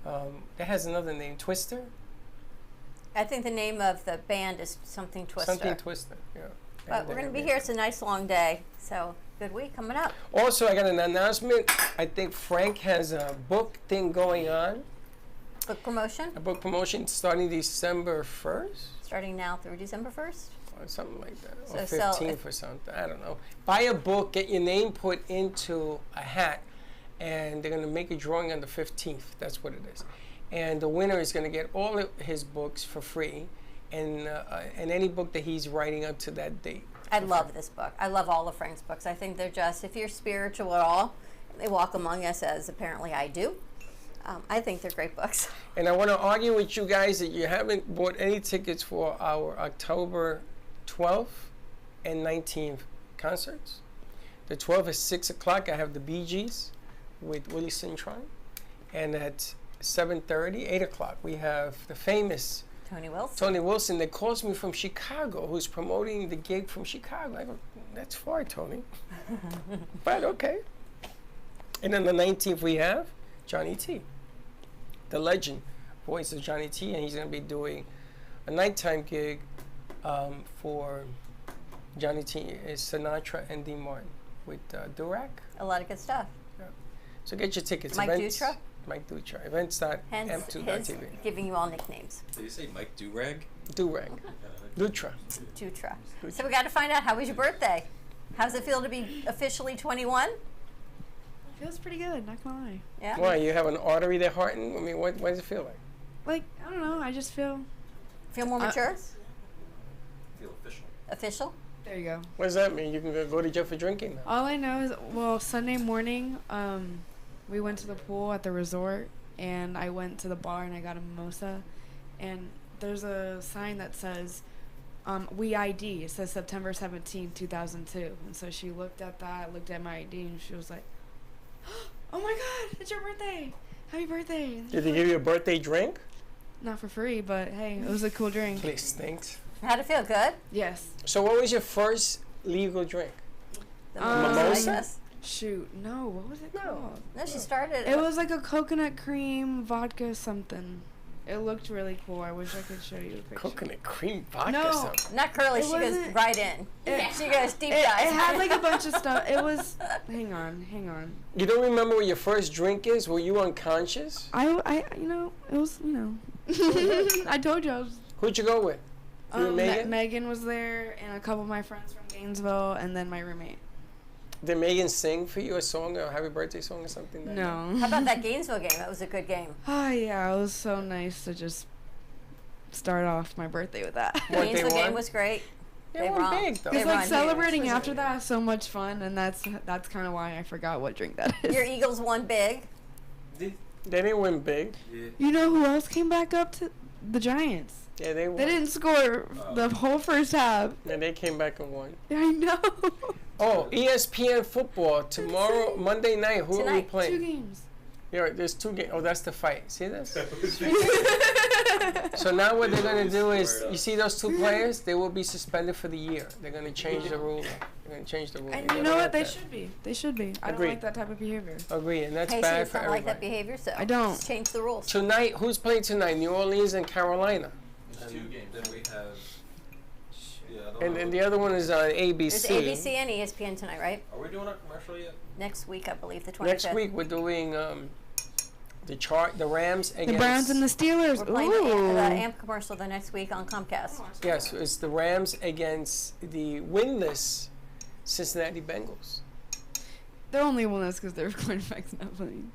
that has another name, Twister? I think the name of the band is something Twister. Something Twister, yeah. But we're going to be here. It's a nice long day. So good week coming up. Also, I got an announcement. I think Frank has a book thing going on. Book promotion? A book promotion starting December 1st? Starting now through December 1st? Or something like that. So Or 15th or something. I don't know. Buy a book, get your name put into a hat, and they're going to make a drawing on the 15th. That's what it is. And the winner is going to get all of his books for free, and any book that he's writing up to that date. I love this book. I love all of Frank's books. I think they're just, if you're spiritual at all, they walk among us as apparently I do. I think they're great books. And I want to argue with you guys that you haven't bought any tickets for our October 12th and 19th concerts. The 12th is 6 o'clock. I have the Bee Gees with Willie Cintron. And at 7:30, 8 o'clock, we have the famous Tony Wilson. Tony Wilson, that calls me from Chicago, who's promoting the gig from Chicago. I go, that's far, Tony. But okay. And then the 19th we have Johnny T, the legend, voice of Johnny T, and he's going to be doing a nighttime gig for Johnny T is Sinatra and Dean Martin with Durack. A lot of good stuff. Yeah. So get your tickets. Mike Events, Dutra? Mike Dutra. Hence Events.m2.tv. his giving you all nicknames. Did you say Mike Durag? Durag. Dutra. Dutra. So we got to find out, how was your birthday? How does it feel to be officially 21? Feels pretty good, not gonna lie. Yeah. Why? You have an artery there hearting? I mean, what does it feel like? Like, I don't know, I just feel... Feel more mature? Feel official. Official? There you go. What does that mean? You can go to jail for drinking now. All I know is, well, Sunday morning, we went to the pool at the resort, and I went to the bar and I got a mimosa, and there's a sign that says, we ID. It says September 17, 2002. And so she looked at that, looked at my ID, and she was like, oh my God, it's your birthday. Happy birthday. Did they give you a birthday drink? Not for free, but hey, it was a cool drink. Please, thanks. How'd it feel? Good? Yes. So what was your first legal drink? The Mimosa? I guess. Shoot, no, what was it called? No, she started. It was like a coconut cream vodka something. It looked really cool. I wish I could show you a picture. Coconut cream vodka No. something. Not curly. It She goes wasn't- right in. She goes deep It dive. had like a bunch of stuff. It was. Hang on. You don't remember what your first drink is? Were you unconscious? You know, it was, you know. I told you I was. Who'd you go with? You and Megan? Megan was there, and a couple of my friends from Gainesville, and then my roommate. Did Megan sing for you a song, a happy birthday song or something? Like that? No. How about that Gainesville game? That was a good game. Oh yeah, it was so nice to just start off my birthday with that. What, they Gainesville game won? was great. They won won. big, though. They It's won like huge. celebrating after that is so much fun, and that's kind of why I forgot what drink that is. Your Eagles won big. They didn't win big. You know who else came back up to the Giants? Yeah, they won. They didn't score the whole first half. And they came back and won. I know. Oh, ESPN football tomorrow, Monday night. Who are we Tonight, 2 playing? games. Yeah, there's 2 games. Oh, that's the fight. See this? So now what they're going to do is, you see those 2 players? They will be suspended for the year. They're going to change the rule. They're going to change the rule. And you know what? They should be. They should be. I don't Agreed. like that type of behavior. Agree, and that's Casey bad does for not like that everybody. behavior, so I don't. let's change the rules. Tonight, who's playing tonight? New Orleans and Carolina. There's 2 games. Then we have. Yeah, I don't And know. then the other one is on There's ABC. ABC and ESPN tonight, right? Are we doing our commercial yet? Next week, I believe, the 25th. Next week we're doing the Rams against The Browns and the Steelers. We're playing Ooh. the AMP commercial the next week on Comcast. Yes, it's the Rams against the winless Cincinnati Bengals. They're only winless because their quarterback's not playing.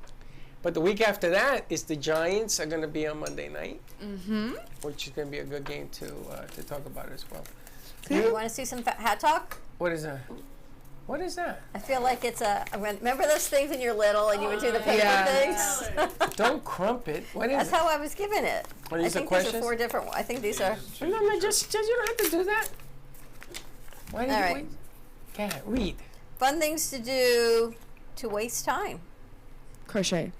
But the week after that is the Giants are going to be on Monday night, Mm-hmm. which is going to be a good game to talk about as well. You want to see some hat talk? What is that? What is that? I feel like it's a. Remember those things when you were little and you would do the paper Yeah. things? Don't crump it. What is That's it? how I was given it. Are I these the think these are questions? 4 different ones. I think these are. No, just you don't have to do that. Why did All you right. wait? Cat, read. Fun things to do to waste time. Crochet.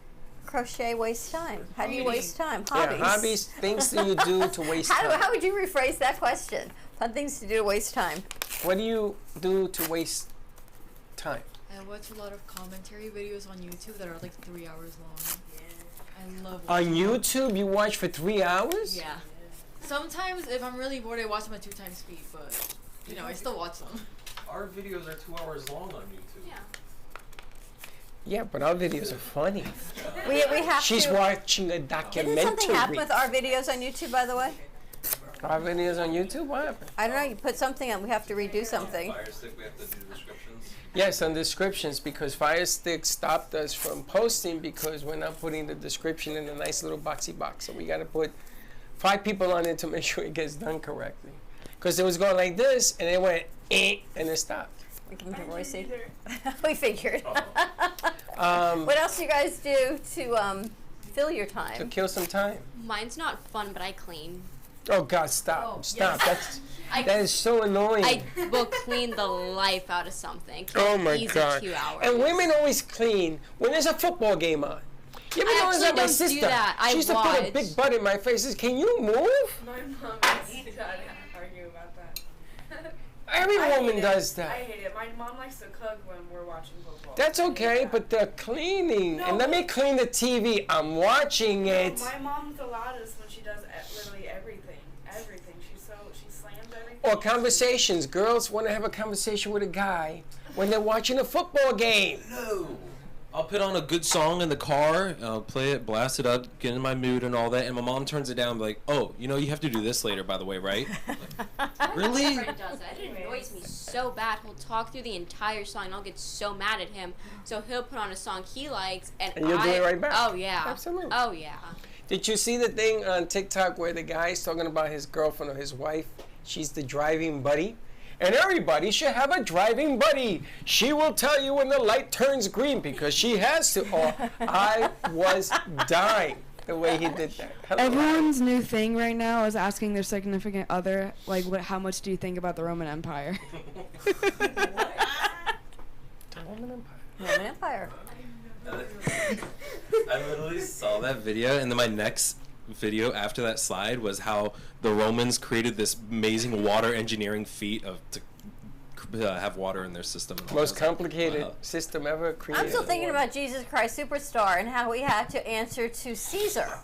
Crochet, waste time. How do you waste time? Yeah, Hobbies. hobbies, things that you do to waste time. How would you rephrase that question? Fun things to do to waste time. What do you do to waste time? I watch a lot of commentary videos on YouTube that are like 3 hours long. I love On watching them. YouTube, you watch for 3 hours? Yeah. Sometimes if I'm really bored, I watch them at 2 times speed, but you know, I still watch them. Our videos are 2 hours long on YouTube. Yeah. Yeah, but our videos are funny. We have She's to. watching a Didn't documentary. something happen with our videos on YouTube, by the way? Our videos on YouTube? What happened? I don't know. You put something on. We have to redo something. Fire stick, we have to do descriptions. Yes, on descriptions, because Firestick stopped us from posting because we're not putting the description in a nice little boxy box. So we got to put 5 people on it to make sure it gets done correctly. Because it was going like this, and it went, and it stopped. We can do Royce. We figured. Um, What else do you guys do to fill your to time? kill some time. Mine's not fun, but I clean. Oh, God, stop. Oh, Stop. yes. That is so annoying. I will clean the life out of something. Oh my Easy God! 2 hours. And women always clean when there's a football game on. You ever I notice actually that my don't do sister? that. I She used to put a watch. big butt in my face. Says, "Can you move?" My mom and dad argue about that. Every I hate woman it. does I that. hate it. My mom likes to cook when we're watching football. That's I hate okay, that. but the cleaning, No, and let me but- clean the TV. I'm watching No, it. my mom's the loudest when she does literally everything. Everything. She slams everything. Or conversations. Girls want to have a conversation with a guy when they're watching a football game. No. I'll put on a good song in the car, I'll play it, blast it up, get in my mood and all that, and my mom turns it down, like, oh, you know, you have to do this later, by the way, right? Like, really? My friend does that. It annoys me so bad. He'll talk through the entire song, and I'll get so mad at him. So he'll put on a song he likes, and you'll do it right back. Oh yeah. Absolutely. Oh yeah. Did you see the thing on TikTok where the guy's talking about his girlfriend or his wife? She's the driving buddy. And everybody should have a driving buddy. She will tell you when the light turns green because she has to. Oh, I was dying the way he did that. Hello. Everyone's new thing right now is asking their significant other, like, how much do you think about the Roman Empire? The Roman Empire. Roman Empire. I literally saw that video, and then my next video after that slide was how the Romans created this amazing water engineering feat to have water in their system. And all Most that. complicated Wow. system ever created. I'm still thinking about Jesus Christ Superstar and how he had to answer to Caesar.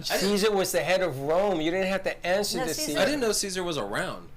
Caesar was the head of Rome. You didn't have to answer No, to Caesar- Caesar. I didn't know Caesar was around.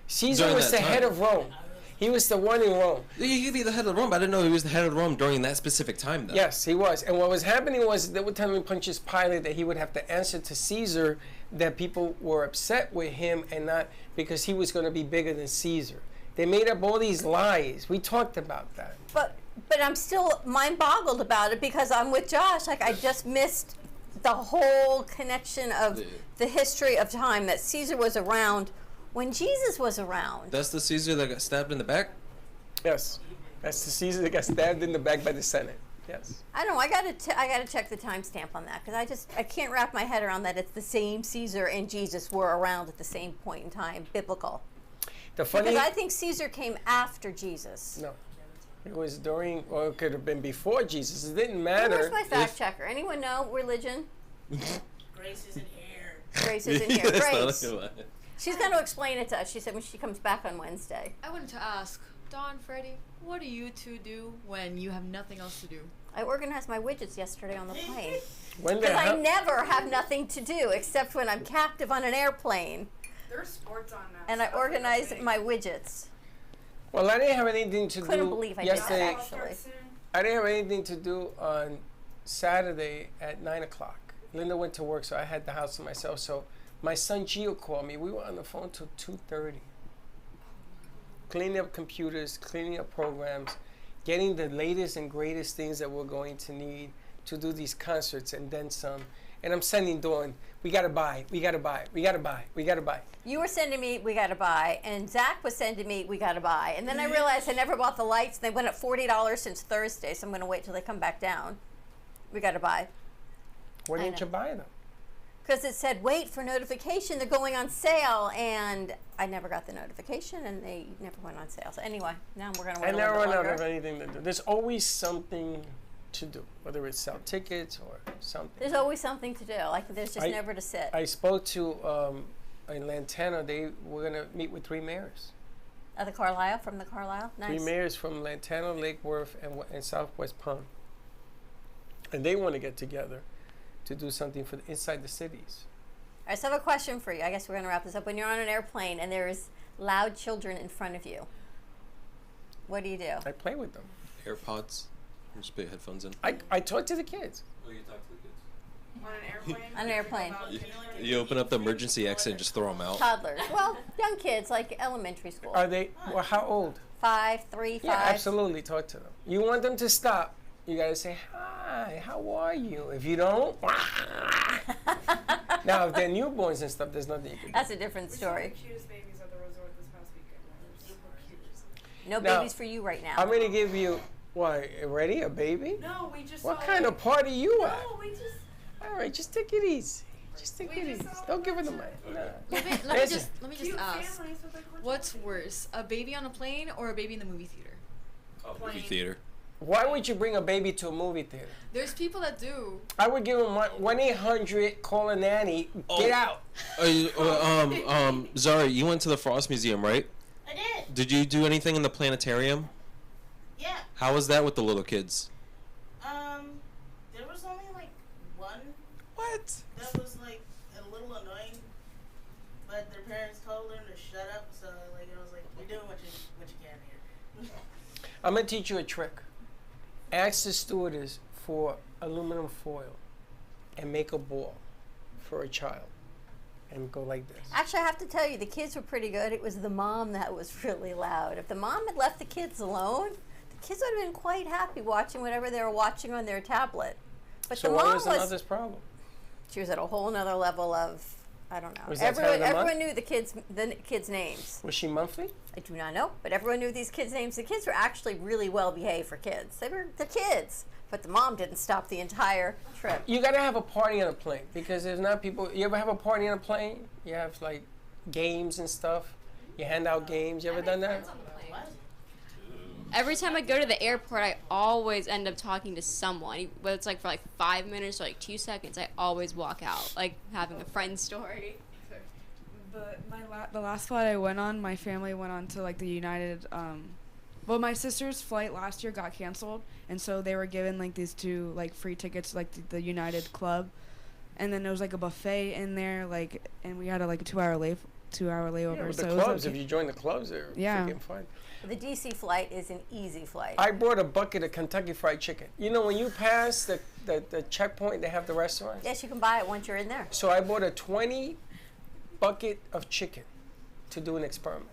Caesar during was the that head time. of Rome. He was the one in Rome. He could be the head of Rome, but I didn't know he was the head of Rome during that specific time, though. Yes, he was. And what was happening was they were telling Pontius Pilate that he would have to answer to Caesar, that people were upset with him and not because he was going to be bigger than Caesar. They made up all these lies. We talked about that. But I'm still mind boggled about it because I'm with Josh. Like I just missed the whole connection of the history of time that Caesar was around when Jesus was around. That's the Caesar that got stabbed in the back? Yes. That's the Caesar that got stabbed in the back by the Senate. Yes. I don't know. I gotta check the timestamp on that because I can't wrap my head around that it's the same Caesar and Jesus were around at the same point in time, biblical. The funny. Because I think Caesar came after Jesus. No. It was during, or it could have been before Jesus. It didn't Well, matter. where's my fact checker? Anyone know religion? Grace isn't here. Grace is in here. That's not Grace. a lie. She's going to explain it to us. She said when she comes back on Wednesday. I wanted to ask, Dawn, Freddie, what do you two do when you have nothing else to do? I organized my widgets yesterday on the plane. When did Because I hap- never have nothing to do except when I'm captive on an airplane. There's sports on now. And I so organized okay. my widgets. Well, I didn't have anything to Couldn't do believe I did that, yesterday. actually. I didn't have anything to do on Saturday at 9 o'clock. Linda went to work, so I had the house to myself. So my son Gio called me. We were on the phone till 2:30. Cleaning up computers, cleaning up programs, getting the latest and greatest things that we're going to need to do these concerts and then some. And I'm sending Dawn, we gotta buy, we gotta buy, we gotta buy, we gotta buy. You were sending me, we gotta buy, and Zach was sending me, we gotta buy. And then I realized I never bought the lights. They went up $40 since Thursday, so I'm gonna wait till they come back down. We gotta buy. Why I didn't you know. buy them? Because it said, wait for notification, they're going on sale. And I never got the notification, and they never went on sale. So anyway, now we're gonna wait I a never little run bit out longer. of anything to do. There's always something to do, whether it's sell tickets or something. There's always something to do. Like there's just I- never to sit. I spoke to in Lantana. They were gonna meet with 3 mayors. At the Carlisle, from the Carlisle, nice. 3 mayors from Lantana, Lake Worth, and Southwest Palm. And they want to get together to do something for inside the cities. All right, so I have a question for you. I guess we're gonna wrap this up. When you're on an airplane and there's loud children in front of you, what do you do? I play with them. AirPods. Just put headphones in. I talk to the kids. Oh, you talk to the kids. On an airplane. On an airplane. You open up the emergency exit and just throw them out. Toddlers. Well, young kids, like elementary school. Are they? Well, how old? 5, 3, 5. Yeah, absolutely. Talk to them. You want them to stop. You gotta say, hi, how are you? If you don't, now if they're newborns and stuff, there's nothing you can do. That's a different We saw the story. cutest babies at the resort this past weekend. They were super cute. No Now, babies for you right now. I'm gonna give you, what, already a baby? No, we just What saw kind of party you at? No, we just. All right, just take it easy. Just take We it just easy. saw Don't give her the a money. bunch Nah. Let me Listen. just Cute ask, families with, like, what's worse, a baby on a plane or a baby in the movie theater? Oh, movie theater. Why would you bring a baby to a movie theater? There's people that do. I would give them 1-800, call a nanny, get out. Zara, you went to the Frost Museum, right? I did. Did you do anything in the planetarium? Yeah. How was that with the little kids? There was only like one. What? That was like a little annoying, but their parents told them to shut up. So like I was like, "You're doing what you can here." I'm gonna teach you a trick. Ask the stewardess for aluminum foil and make a ball for a child and go like this. Actually, I have to tell you, the kids were pretty good. It was the mom that was really loud. If the mom had left the kids alone, the kids would have been quite happy watching whatever they were watching on their tablet. But So the what mom was the mother's problem? she was at a whole nother level of, I don't know. Was that time of the month? Everyone knew the kids' names. Was she monthly? I do not know, but everyone knew these kids' names. The kids were actually really well behaved for kids. They're kids, but the mom didn't stop the entire trip. You gotta have a party on a plane because there's not people. You ever have a party on a plane? You have like games and stuff. You hand out games. You ever done that? Every time I go to the airport, I always end up talking to someone. Whether it's like for like 5 minutes or like 2 seconds, I always walk out, like having a friend story. But the last flight I went on, my family went on to like the United. Well, my sister's flight last year got canceled, and so they were given like these 2 like free tickets to, like the United Club, and then there was like a buffet in there, like, and we had a like a 2-hour layover. Yeah, with so the it was clubs, okay. if you join the clubs, they're freaking fun. The DC flight is an easy flight. I brought a bucket of Kentucky Fried Chicken. You know, when you pass the checkpoint, they have the restaurant. Yes, you can buy it once you're in there. So I bought a 20 bucket of chicken to do an experiment.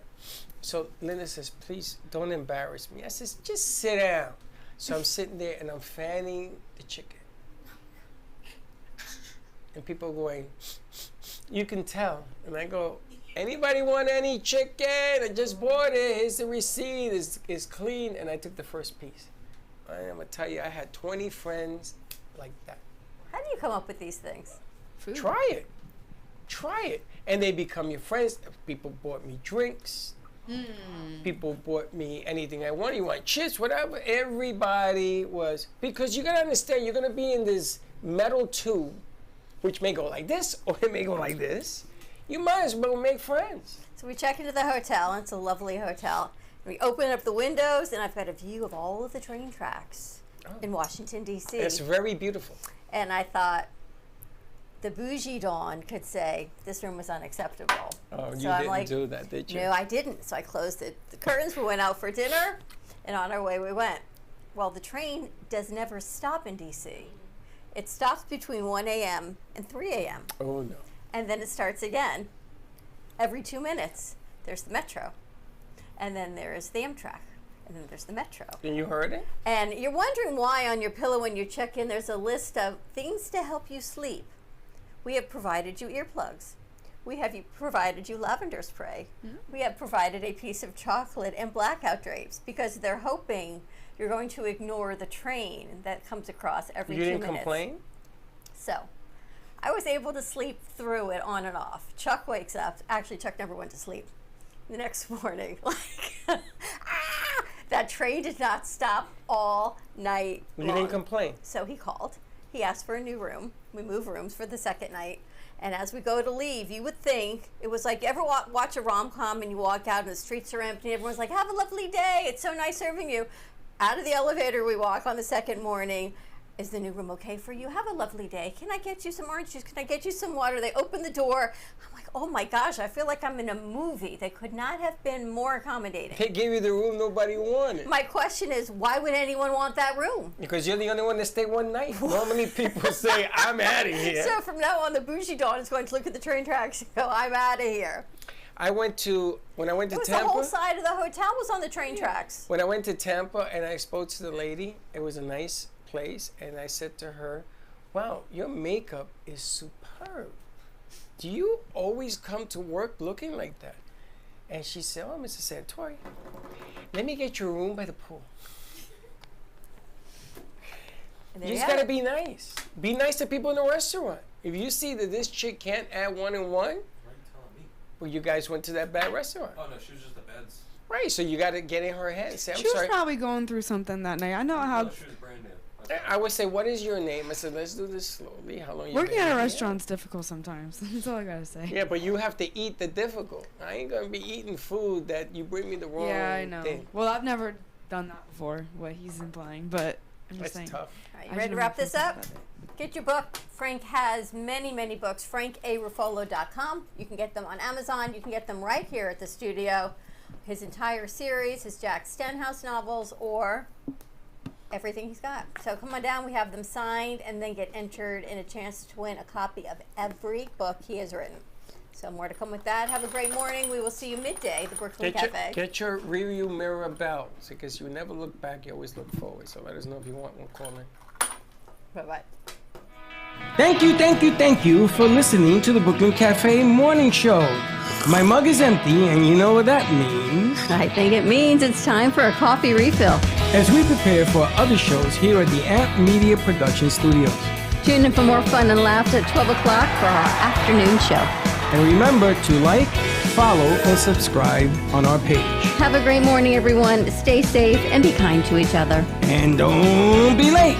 So Linda says, please don't embarrass me. I says, just sit down. So I'm sitting there and I'm fanning the chicken. And people are going, you can tell. And I go, anybody want any chicken? I just bought it. Here's the receipt. It's clean. And I took the first piece. I'm going to tell you, I had 20 friends like that. How do you come up with these things? Food. Try it. Try it. And they become your friends. People bought me drinks. People bought me anything I want. You want chips, whatever. Everybody was. Because you got to understand, you're going to be in this metal tube, which may go like this or it may go like this. You might as well make friends. So we check into the hotel, and it's a lovely hotel. We open up the windows, and I've got a view of all of the train tracks in Washington, D.C. It's very beautiful. And I thought the bougie Dawn could say this room was unacceptable. Oh, So you I'm didn't like, do that, did you? No, I didn't. So I closed the curtains. We went out for dinner, and on our way we went. Well, the train does never stop in D.C. It stops between 1 a.m. and 3 a.m. Oh, no. And then it starts again. Every 2 minutes, there's the Metro. And then there's the Amtrak. And then there's the Metro. And you heard it? And you're wondering why on your pillow when you check in, there's a list of things to help you sleep. We have provided you earplugs. We have provided you lavender spray. We have provided a piece of chocolate and blackout drapes because they're hoping you're going to ignore the train that comes across every 2 minutes. You didn't complain? So I was able to sleep through it on and off. Chuck wakes up. Actually, Chuck never went to sleep. The next morning, like, that train did not stop all night You long. didn't complain? So he called. He asked for a new room. We moved rooms for the second night. And as we go to leave, you would think, it was like, you ever watch a rom-com and you walk out and the streets are empty and everyone's like, have a lovely day. It's so nice serving you. Out of the elevator, we walk on the second morning. Is the new room okay for you? Have a lovely day. Can I get you some orange juice? Can I get you some water? They open the door. I'm like, oh my gosh, I feel like I'm in a movie. They could not have been more accommodating. They gave you the room nobody wanted. My question is, why would anyone want that room? Because you're the only one that stayed one night. Normally people say, I'm out of here. So from now on, the bougie Dawn is going to look at the train tracks and go, I'm out of here. when I went to Tampa. The whole side of the hotel was on the train tracks. When I went to Tampa and I spoke to the lady, it was a nice place, and I said to her, wow, your makeup is superb. Do you always come to work looking like that? And she said, oh, Mr. Santori, let me get your room by the pool. You just gotta be nice. Be nice to people in the restaurant. If you see that this chick can't add 1 and 1, Well, you guys went to that bad restaurant. Oh no, she was just the beds. Right, so you got to get in her head and say, I'm She was sorry. probably going through something that night. I know how No, she was brand new. I would say, what is your name? I said, let's do this slowly. How long you working been at a here? restaurant's difficult sometimes. That's all I gotta say. Yeah, but you have to eat the difficult. I ain't going to be eating food that you bring me the wrong Yeah, I know. thing. Well, I've never done that before, what he's implying, but I'm just That's saying. tough. All right, I you ready to shouldn't wrap feel this bad up? about it. Get your book. Frank has many, many books. FrankARuffolo.com. You can get them on Amazon. You can get them right here at the studio. His entire series, his Jack Stenhouse novels, or everything he's got. So come on down. We have them signed, and then get entered in a chance to win a copy of every book he has written. So more to come with that. Have a great morning. We will see you midday at the Brooklyn Cafe. Get your rearview mirror belt, because you never look back, you always look forward. So let us know if you want one. Call in. Bye-bye. Thank you for listening to the Brooklyn Cafe Morning Show. My mug is empty, and you know what that means. I think it means it's time for a coffee refill. As we prepare for other shows here at the Amp Media Production Studios. Tune in for more fun and laughs at 12 o'clock for our afternoon show. And remember to like, follow, and subscribe on our page. Have a great morning, everyone. Stay safe and be kind to each other. And don't be late.